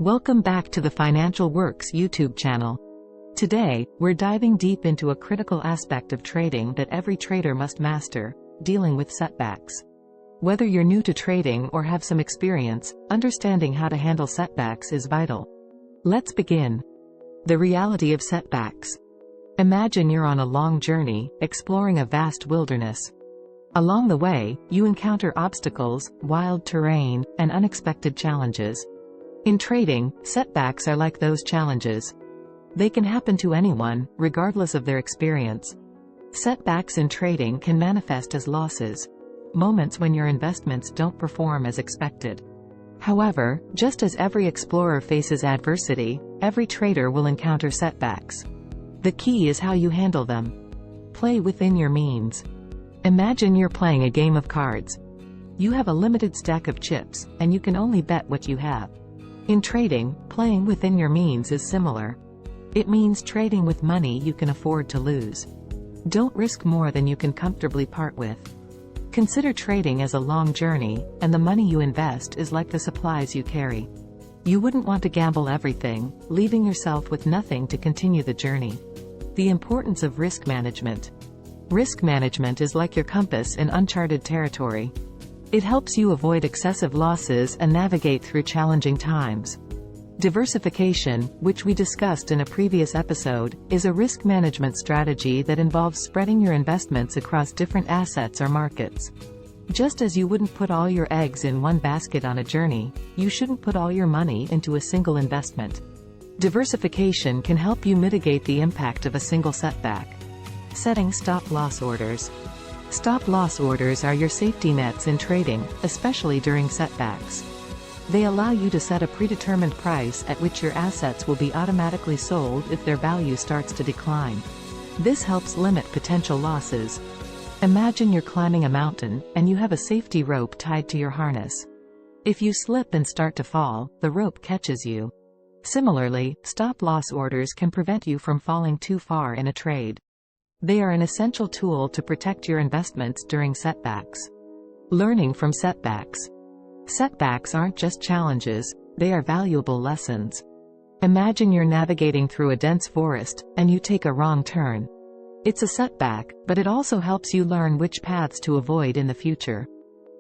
Welcome back to the Financial Works YouTube channel. Today, we're diving deep into a critical aspect of trading that every trader must master: dealing with setbacks. Whether you're new to trading or have some experience, understanding how to handle setbacks is vital. Let's begin. The reality of setbacks. Imagine you're on a long journey, exploring a vast wilderness. Along the way, you encounter obstacles, wild terrain, and unexpected challenges. In trading, setbacks are like those challenges. They can happen to anyone, regardless of their experience. Setbacks in trading can manifest as losses, moments when your investments don't perform as expected. However, just as every explorer faces adversity, every trader will encounter setbacks. The key is how you handle them. Play within your means. Imagine you're playing a game of cards. You have a limited stack of chips, and you can only bet what you have. In trading, playing within your means is similar. It means trading with money you can afford to lose. Don't risk more than you can comfortably part with. Consider trading as a long journey, and the money you invest is like the supplies you carry. You wouldn't want to gamble everything, leaving yourself with nothing to continue the journey. The importance of risk management. Risk management is like your compass in uncharted territory. It helps you avoid excessive losses and navigate through challenging times. Diversification, which we discussed in a previous episode, is a risk management strategy that involves spreading your investments across different assets or markets. Just as you wouldn't put all your eggs in one basket on a journey, you shouldn't put all your money into a single investment. Diversification can help you mitigate the impact of a single setback. Setting stop-loss orders. Stop-loss orders are your safety nets in trading, especially during setbacks. They allow you to set a predetermined price at which your assets will be automatically sold if their value starts to decline. This helps limit potential losses. Imagine you're climbing a mountain, and you have a safety rope tied to your harness. If you slip and start to fall, the rope catches you. Similarly, stop-loss orders can prevent you from falling too far in a trade. They are an essential tool to protect your investments during setbacks. Learning from setbacks. Setbacks aren't just challenges, they are valuable lessons. Imagine you're navigating through a dense forest, and you take a wrong turn. It's a setback, but it also helps you learn which paths to avoid in the future.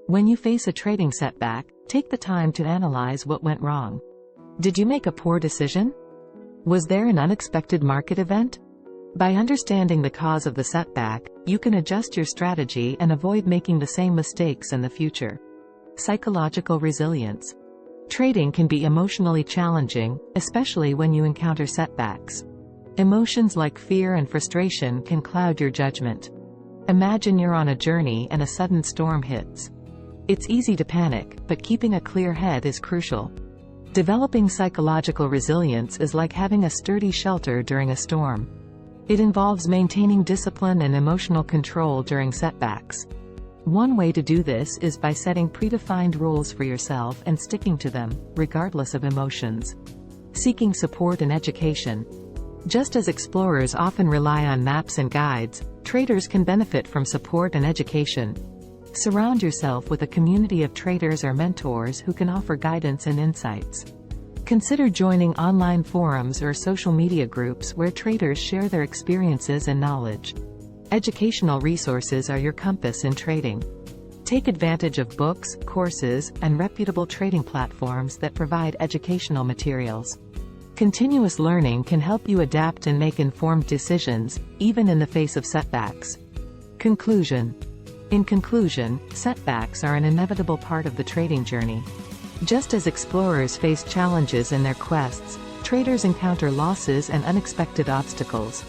When you face a trading setback, take the time to analyze what went wrong. Did you make a poor decision? Was there an unexpected market event? By understanding the cause of the setback, you can adjust your strategy and avoid making the same mistakes in the future. Psychological resilience. Trading can be emotionally challenging, especially when you encounter setbacks. Emotions like fear and frustration can cloud your judgment. Imagine you're on a journey and a sudden storm hits. It's easy to panic, but keeping a clear head is crucial. Developing psychological resilience is like having a sturdy shelter during a storm. It involves maintaining discipline and emotional control during setbacks. One way to do this is by setting predefined rules for yourself and sticking to them, regardless of emotions. Seeking support and education. Just as explorers often rely on maps and guides, traders can benefit from support and education. Surround yourself with a community of traders or mentors who can offer guidance and insights. Consider joining online forums or social media groups where traders share their experiences and knowledge. Educational resources are your compass in trading. Take advantage of books, courses, and reputable trading platforms that provide educational materials. Continuous learning can help you adapt and make informed decisions, even in the face of setbacks. Conclusion. In conclusion, setbacks are an inevitable part of the trading journey. Just as explorers face challenges in their quests, traders encounter losses and unexpected obstacles.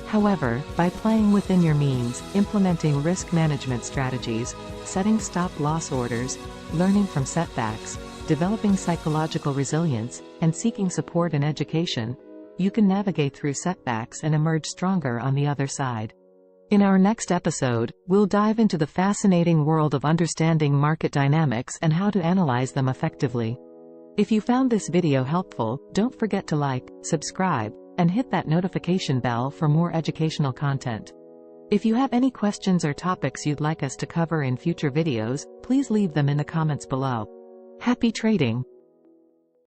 However, by playing within your means, implementing risk management strategies, setting stop-loss orders, learning from setbacks, developing psychological resilience, and seeking support and education, you can navigate through setbacks and emerge stronger on the other side. In our next episode, we'll dive into the fascinating world of understanding market dynamics and how to analyze them effectively. If you found this video helpful, don't forget to like, subscribe, and hit that notification bell for more educational content. If you have any questions or topics you'd like us to cover in future videos, please leave them in the comments below. Happy trading!